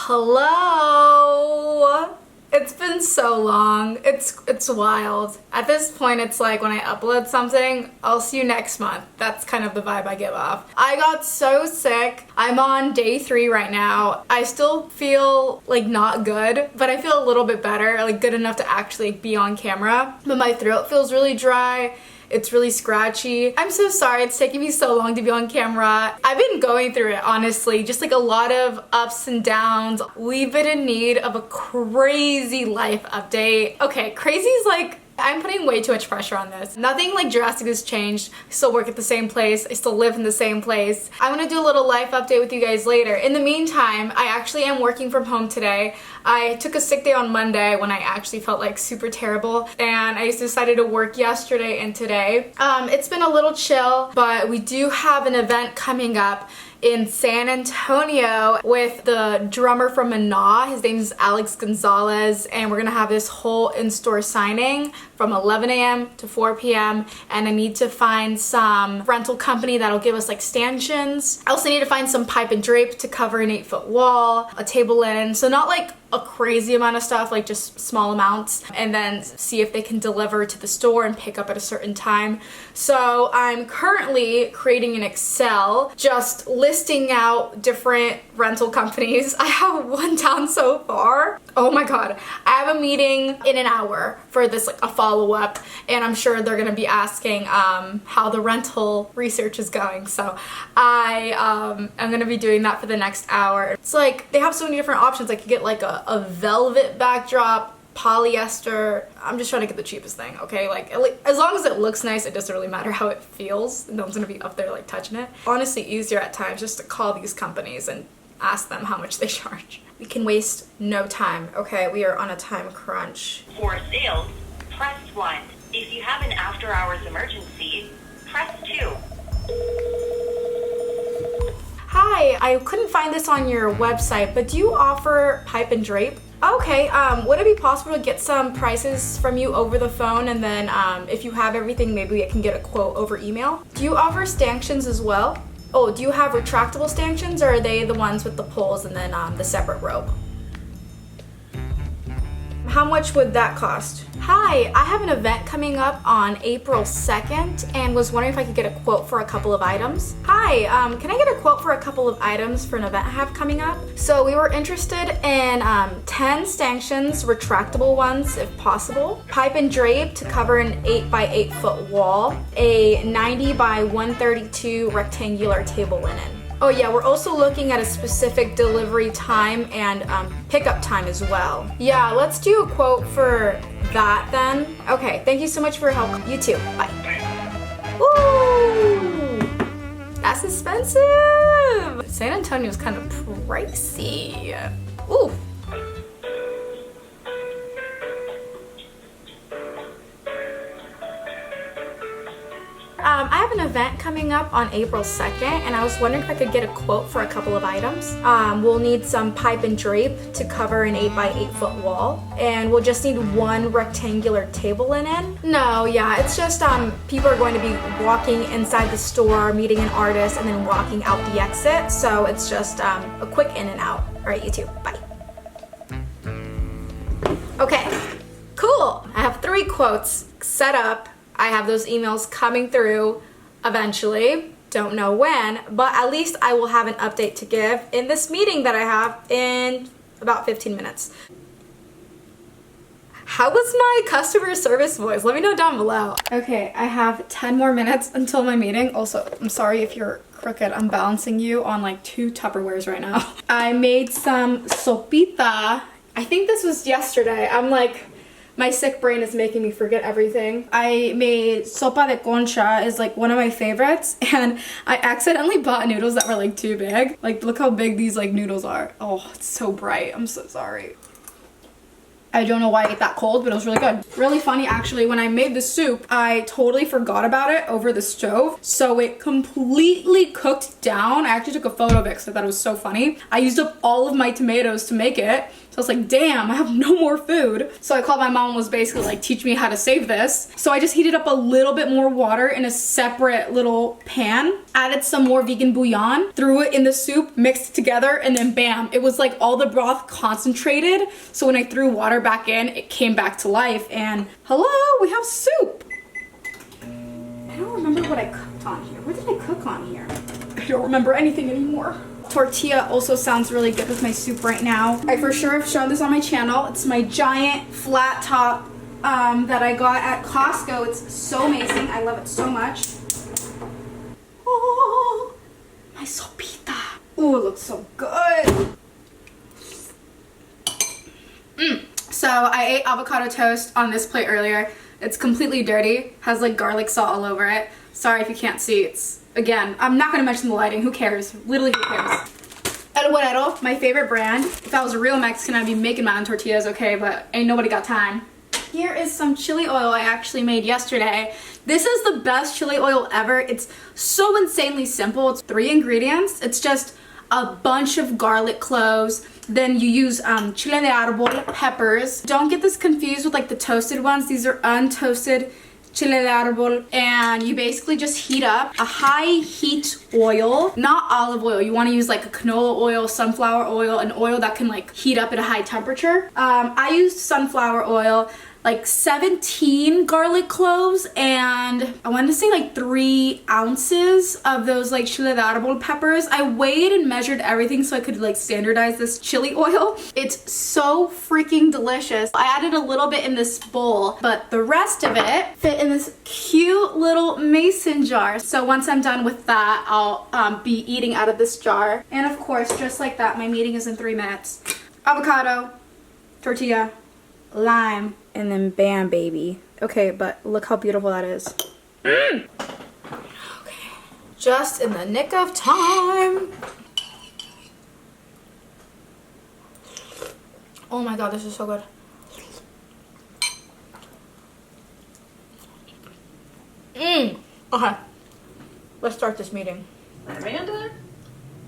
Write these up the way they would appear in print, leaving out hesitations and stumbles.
Hello! It's been so long. It's wild. At this point, it's like when I upload something, I'll see you next month. That's kind of the vibe I give off. I got so sick. I'm on day 3 right now. I still feel like not good, but I feel a little bit better, like good enough to actually be on camera. But my throat feels really dry. It's really scratchy. I'm so sorry it's taking me so long to be on camera. I've been going through it, honestly. Just like a lot of ups and downs. We've been in need of a crazy life update. Okay, crazy is like, I'm putting way too much pressure on this. Nothing like drastic has changed. I still work at the same place. I still live in the same place. I'm gonna do a little life update with you guys later. In the meantime, I actually am working from home today. I took a sick day on Monday when I actually felt like super terrible, and I decided to work yesterday and today. It's been a little chill, but we do have an event coming up in San Antonio with the drummer from Maná. His name is Alex Gonzalez, and we're gonna have this whole in-store signing from 11 a.m. to 4 p.m. and I need to find some rental company that'll give us like stanchions. I also need to find some pipe and drape to cover an 8-foot wall, a table linen, so not like a crazy amount of stuff, like just small amounts, and then see if they can deliver to the store and pick up at a certain time. So I'm currently creating an Excel just listing out different rental companies. I have one down so far. Oh my god, I have a meeting in an hour for this, like a follow-up, and I'm sure they're gonna be asking how the rental research is going. So I'm gonna be doing that for the next hour. It's like they have so many different options. I could get like a velvet backdrop, polyester. I'm just trying to get the cheapest thing, okay? Like as long as it looks nice, it doesn't really matter how it feels. No one's gonna be up there like touching it. Honestly, easier at times just to call these companies and ask them how much they charge. We can waste no time. Okay, we are on a time crunch. For sales, press 1. If you have an after-hours emergency, press 2. Hi, I couldn't find this on your website, but do you offer pipe and drape? Okay, would it be possible to get some prices from you over the phone, and then if you have everything, maybe I can get a quote over email? Do you offer stanchions as well? Oh, do you have retractable stanchions, or are they the ones with the poles and then the separate rope? How much would that cost? Hi, I have an event coming up on April 2nd and was wondering if I could get a quote for a couple of items. Hi, can I get a quote for a couple of items for an event I have coming up? So we were interested in 10 stanchions, retractable ones if possible, pipe and drape to cover an 8 by 8 foot wall, a 90 by 132 rectangular table linen. Oh yeah, we're also looking at a specific delivery time and pickup time as well. Yeah, let's do a quote for that then. Okay, thank you so much for your help. You too. Bye. Woo! That's expensive! San Antonio's kind of pricey. Ooh. I have an event coming up on April 2nd, and I was wondering if I could get a quote for a couple of items. We'll need some pipe and drape to cover an 8 by 8 foot wall, and we'll just need one rectangular table linen. No, yeah, it's just people are going to be walking inside the store, meeting an artist, and then walking out the exit, so it's just a quick in and out. All right, you too. Bye. Okay, cool. I have 3 quotes set up. I have those emails coming through eventually. Don't know when, but at least I will have an update to give in this meeting that I have in about 15 minutes. How was my customer service voice? Let me know down below. Okay, I have 10 more minutes until my meeting. Also, I'm sorry if you're crooked. I'm balancing you on like 2 Tupperwares right now. I made some sopita. I think this was yesterday. I'm like, my sick brain is making me forget everything. I made sopa de concha, is like one of my favorites, and I accidentally bought noodles that were like too big. Like, look how big these like noodles are. Oh, it's so bright. I'm so sorry. I don't know why I ate that cold, but it was really good. Really funny, actually, when I made the soup, I totally forgot about it over the stove, so it completely cooked down. I actually took a photo of it because I thought it was so funny. I used up all of my tomatoes to make it, So I was like, damn, I have no more food. So I called my mom and was basically like, teach me how to save this. So I just heated up a little bit more water in a separate little pan, added some more vegan bouillon, threw it in the soup, mixed it together, and then bam, it was like all the broth concentrated. So when I threw water back in, it came back to life, and hello, we have soup. I don't remember what I cooked on here. What did I cook on here? I don't remember anything anymore. Tortilla also sounds really good with my soup right now. I for sure have shown this on my channel. It's my giant flat top that I got at Costco. It's so amazing. I love it so much. Oh, my sopita. Oh, it looks so good. So I ate avocado toast on this plate earlier. It's completely dirty, has like garlic salt all over it. Sorry if you can't see. It's, again, I'm not gonna mention the lighting. Who cares? Literally, who cares? El Güero, my favorite brand. If I was a real Mexican, I'd be making my own tortillas, okay? But ain't nobody got time. Here is some chili oil I actually made yesterday. This is the best chili oil ever. It's so insanely simple. It's 3 ingredients. It's just a bunch of garlic cloves. Then you use chile de árbol peppers. Don't get this confused with like the toasted ones. These are untoasted chile de árbol. And you basically just heat up a high heat oil, not olive oil. You want to use like a canola oil, sunflower oil, an oil that can like heat up at a high temperature. I used sunflower oil, like 17 garlic cloves, and I wanted to say like 3 ounces of those like chile de árbol peppers. I weighed and measured everything so I could like standardize this chili oil. It's so freaking delicious. I added a little bit in this bowl, but the rest of it fit in this cute little mason jar. So once I'm done with that, I'll be eating out of this jar. And of course, just like that, my meeting is in 3 minutes. Avocado, tortilla, lime, and then bam, baby. Okay, but look how beautiful that is. Okay, just in the nick of time. Oh my god, this is so good. Okay, let's start this meeting. Amanda?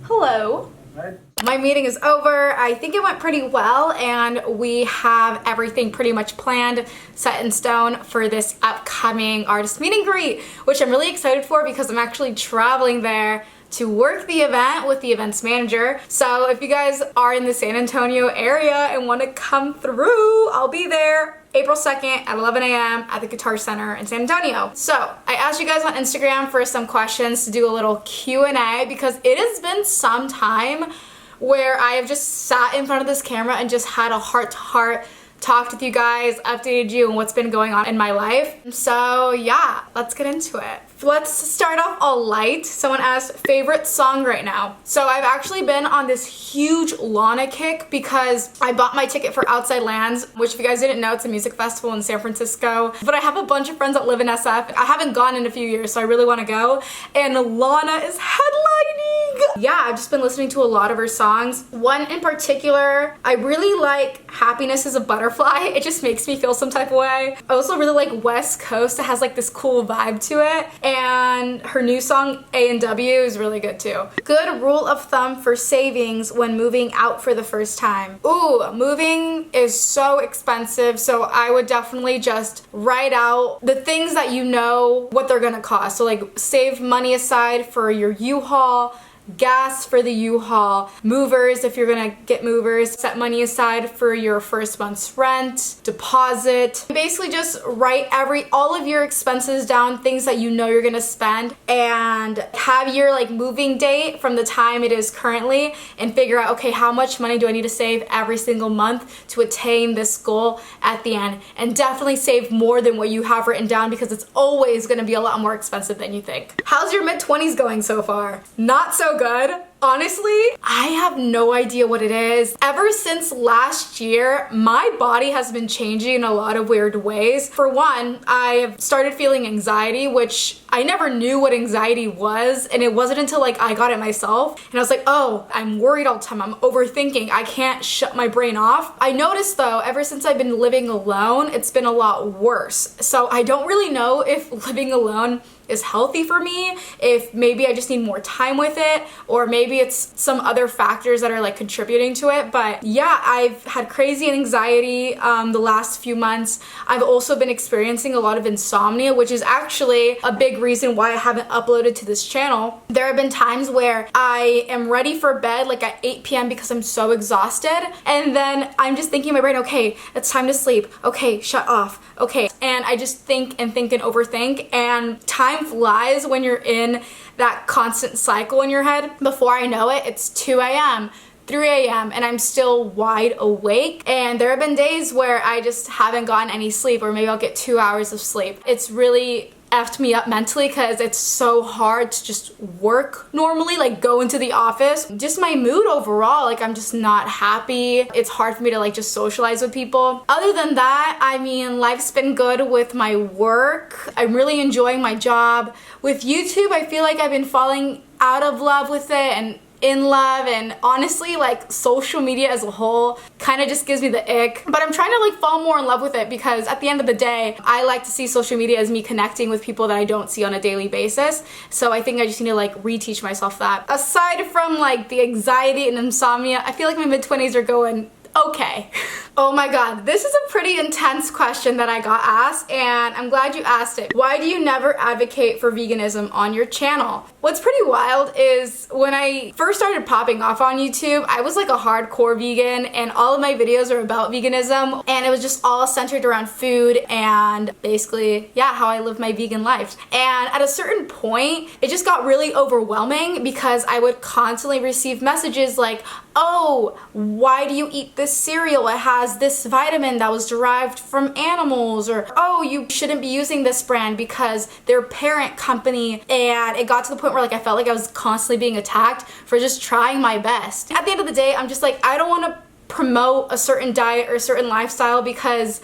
Hello. Hi. My meeting is over. I think it went pretty well, and we have everything pretty much planned, set in stone for this upcoming artist meet and greet, which I'm really excited for because I'm actually traveling there to work the event with the events manager. So if you guys are in the San Antonio area and want to come through, I'll be there April 2nd at 11 a.m. at the Guitar Center in San Antonio. So I asked you guys on Instagram for some questions to do a little Q&A because it has been some time where I have just sat in front of this camera and just had a heart-to-heart talked with you guys, updated you on what's been going on in my life. So yeah, let's get into it. Let's start off all light. Someone asked, favorite song right now. So I've actually been on this huge Lana kick because I bought my ticket for Outside Lands, which if you guys didn't know, it's a music festival in San Francisco. But I have a bunch of friends that live in SF. I haven't gone in a few years, so I really want to go. And Lana is headlining. Yeah, I've just been listening to a lot of her songs. One in particular, I really like Happiness is a Butterfly. It just makes me feel some type of way. I also really like West Coast. It has like this cool vibe to it. And her new song, A&W, is really good too. Good rule of thumb for savings when moving out for the first time. Ooh, moving is so expensive, so I would definitely just write out the things that you know what they're gonna cost. So like save money aside for your U-Haul, gas for the U-Haul, movers if you're gonna get movers, set money aside for your first month's rent, deposit. Basically just write all of your expenses down, things that you know you're gonna spend, and have your like moving date from the time it is currently and figure out, okay, how much money do I need to save every single month to attain this goal at the end. And definitely save more than what you have written down because it's always gonna be a lot more expensive than you think. How's your mid-20s going so far? Not so good. Honestly, I have no idea what it is. Ever since last year, my body has been changing in a lot of weird ways. For one, I have started feeling anxiety, which I never knew what anxiety was, and it wasn't until like I got it myself and I was like, oh, I'm worried all the time, I'm overthinking, I can't shut my brain off. I noticed though, ever since I've been living alone, it's been a lot worse. So I don't really know if living alone is healthy for me, if maybe I just need more time with it, or maybe it's some other factors that are like contributing to it. But yeah, I've had crazy anxiety the last few months. I've also been experiencing a lot of insomnia, which is actually a big reason why I haven't uploaded to this channel. There have been times where I am ready for bed like at 8 p.m. because I'm so exhausted, and then I'm just thinking in my brain, okay, it's time to sleep, okay, shut off, okay, and I just think and overthink, and time flies when you're in that constant cycle in your head. Before I know it, it's 2 a.m. 3 a.m. and I'm still wide awake, and there have been days where I just haven't gotten any sleep, or maybe I'll get 2 hours of sleep. It's really effed me up mentally because it's so hard to just work normally, like go into the office. Just my mood overall, like I'm just not happy. It's hard for me to like just socialize with people. Other than that, I mean, life's been good with my work. I'm really enjoying my job. With YouTube, I feel like I've been falling out of love with it and in love, and honestly, like social media as a whole kind of just gives me the ick, but I'm trying to like fall more in love with it because at the end of the day, I like to see social media as me connecting with people that I don't see on a daily basis. So I think I just need to like reteach myself that. Aside from like the anxiety and insomnia, I feel like my mid-20s are going okay. Oh my god, this is a pretty intense question that I got asked, and I'm glad you asked it. Why do you never advocate for veganism on your channel? What's pretty wild is when I first started popping off on YouTube, I was like a hardcore vegan, and all of my videos are about veganism, and it was just all centered around food and basically, yeah, how I live my vegan life. And at a certain point, it just got really overwhelming because I would constantly receive messages like, oh, why do you eat this cereal? It has this vitamin that was derived from animals, or oh, you shouldn't be using this brand because they're parent company. And it got to the point where like I felt like I was constantly being attacked for just trying my best. At the end of the day, I'm just like, I don't want to promote a certain diet or a certain lifestyle because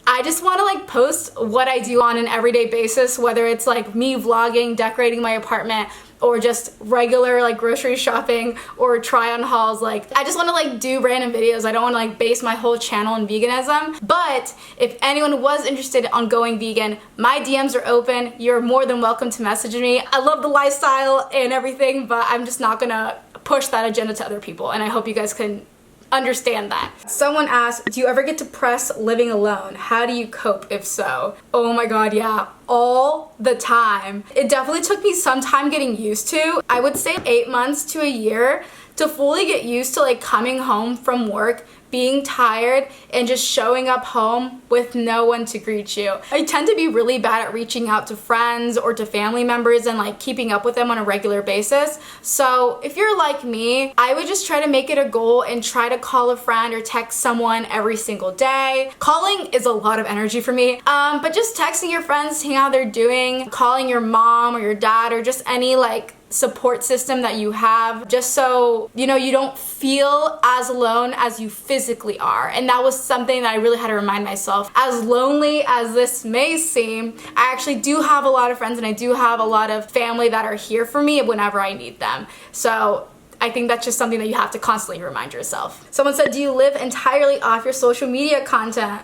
I just want to like post what I do on an everyday basis, whether it's like me vlogging, decorating my apartment, or just regular like grocery shopping or try on hauls. Like I just want to like do random videos. I don't want to like base my whole channel on veganism. But if anyone was interested on going vegan, my DMs are open. You're more than welcome to message me. I love the lifestyle and everything, but I'm just not gonna push that agenda to other people, and I hope you guys can understand that. Someone asked, do you ever get depressed living alone? How do you cope if so? Oh my god, yeah, all the time. It definitely took me some time getting used to. I would say 8 months to a year to fully get used to like coming home from work, being tired, and just showing up home with no one to greet you. I tend to be really bad at reaching out to friends or to family members and like keeping up with them on a regular basis. So if you're like me, I would just try to make it a goal and try to call a friend or text someone every single day. Calling is a lot of energy for me, but just texting your friends, seeing how they're doing, calling your mom or your dad or just any like support system that you have, just so you know you don't feel as alone as you physically are. And that was something that I really had to remind myself. As lonely as this may seem, I actually do have a lot of friends and I do have a lot of family that are here for me whenever I need them. So I think that's just something that you have to constantly remind yourself. Someone said, do you live entirely off your social media content?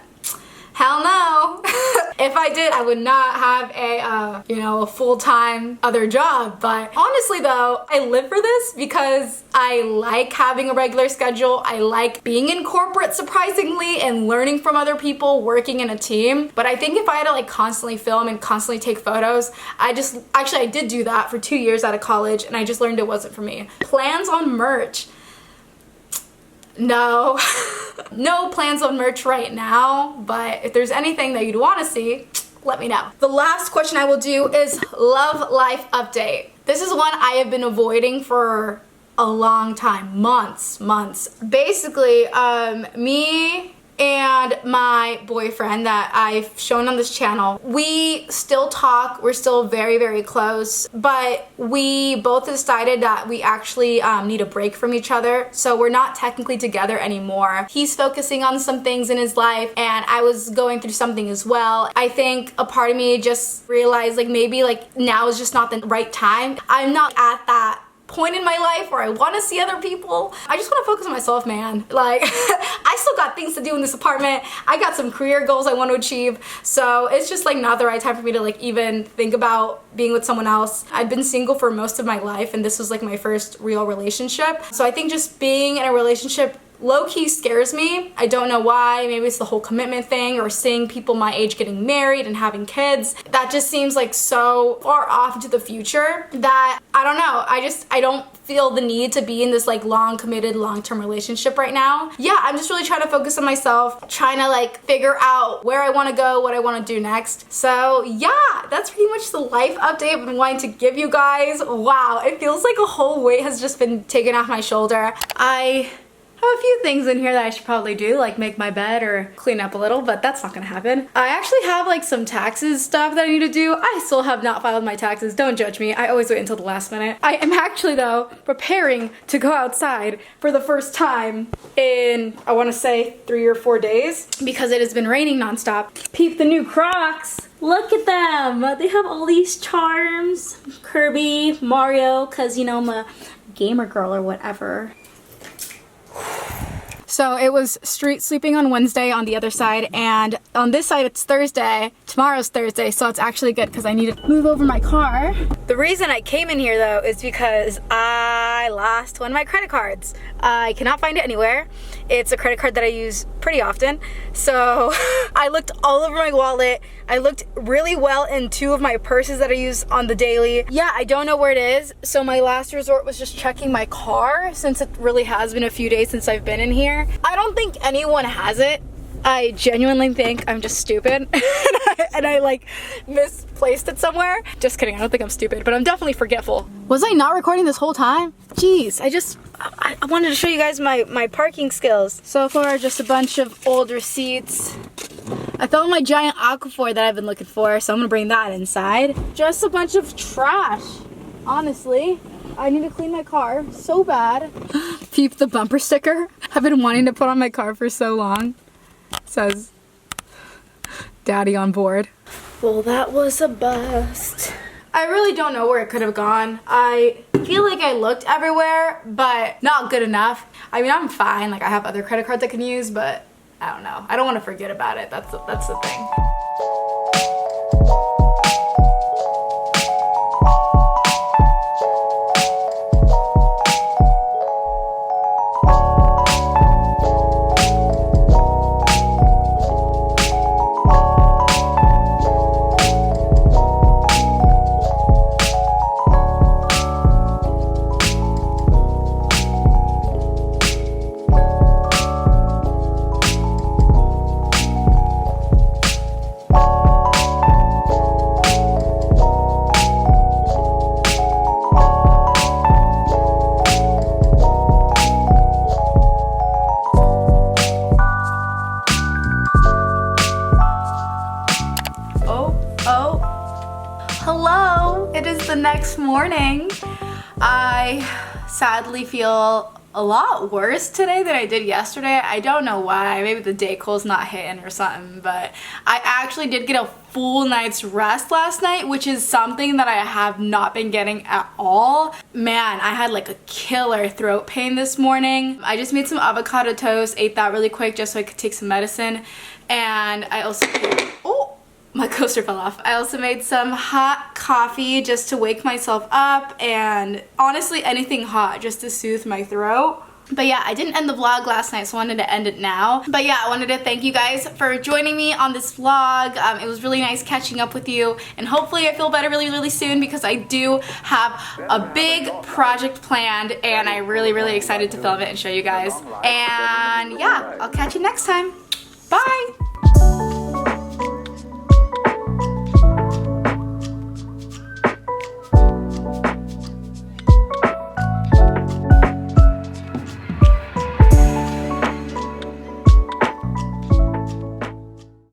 Hell no. If I did, I would not have a full-time other job. But honestly though, I live for this because I like having a regular schedule. I like being in corporate, surprisingly, and learning from other people, working in a team. But I think if I had to like constantly film and constantly take photos, I did do that for 2 years out of college, and I just learned it wasn't for me. Plans on merch. No. No plans on merch right now, but if there's anything that you'd want to see, let me know. The last question I will do is love life update. This is one I have been avoiding for a long time, months. Basically, me and my boyfriend that I've shown on this channel, we still talk. We're still very, very close, but we both decided that we actually need a break from each other. So we're not technically together anymore. He's focusing on some things in his life, and I was going through something as well. I think a part of me just realized like maybe like now is just not the right time. I'm not at that point in my life where I want to see other people. I just want to focus on myself, man. Like I still got things to do in this apartment. I got some career goals I want to achieve. So it's just like not the right time for me to like even think about being with someone else. I've been single for most of my life, and this was like my first real relationship. So I think just being in a relationship low-key scares me. I don't know why. Maybe it's the whole commitment thing, or seeing people my age getting married and having kids. That just seems like so far off into the future that I don't know. I don't feel the need to be in this like long committed long-term relationship right now. Yeah, I'm just really trying to focus on myself, trying to like figure out where I want to go, what I want to do next. So yeah, that's pretty much the life update I've been wanting to give you guys. Wow, it feels like a whole weight has just been taken off my shoulder. I have a few things in here that I should probably do, like make my bed or clean up a little, but that's not gonna happen. I actually have like some taxes stuff that I need to do. I still have not filed my taxes. Don't judge me. I always wait until the last minute. I am actually though preparing to go outside for the first time in, I wanna say 3 or 4 days, because it has been raining nonstop. Peep the new Crocs. Look at them. They have all these charms. Kirby, Mario, cause you know I'm a gamer girl or whatever. So it was street sweeping on Wednesday on the other side, and on this side it's Thursday. Tomorrow's Thursday, so it's actually good because I need to move over my car. The reason I came in here though is because I lost one of my credit cards. I cannot find it anywhere. It's a credit card that I use pretty often. So I looked all over my wallet. I looked really well in 2 of my purses that I use on the daily. Yeah, I don't know where it is. So my last resort was just checking my car, since it really has been a few days since I've been in here. I don't think anyone has it. I genuinely think I'm just stupid and I like misplaced it somewhere. Just kidding, I don't think I'm stupid, but I'm definitely forgetful. Was I not recording this whole time? Jeez, I wanted to show you guys my parking skills. So far, just a bunch of old receipts. I found my giant Aquaphor that I've been looking for, so I'm gonna bring that inside. Just a bunch of trash, honestly. I need to clean my car so bad. Peep the bumper sticker I've been wanting to put on my car for so long. It says, Daddy on board. Well, that was a bust. I really don't know where it could have gone. I feel like I looked everywhere, but not good enough. I mean, I'm fine. Like, I have other credit cards I can use, but I don't know. I don't want to forget about it. That's the thing. Hello, it is the next morning. I sadly feel a lot worse today than I did yesterday. I don't know why. Maybe the Dayquil's not hitting or something, but I actually did get a full night's rest last night, which is something that I have not been getting at all. Man, I had like a killer throat pain this morning. I just made some avocado toast, ate that really quick just so I could take some medicine, and I also my coaster fell off. I also made some hot coffee just to wake myself up, and honestly anything hot just to soothe my throat. But yeah, I didn't end the vlog last night, so I wanted to end it now. But yeah, I wanted to thank you guys for joining me on this vlog. It was really nice catching up with you, and hopefully I feel better really soon, because I do have a big project planned and I'm really excited to film it and show you guys. And yeah, I'll catch you next time. Bye!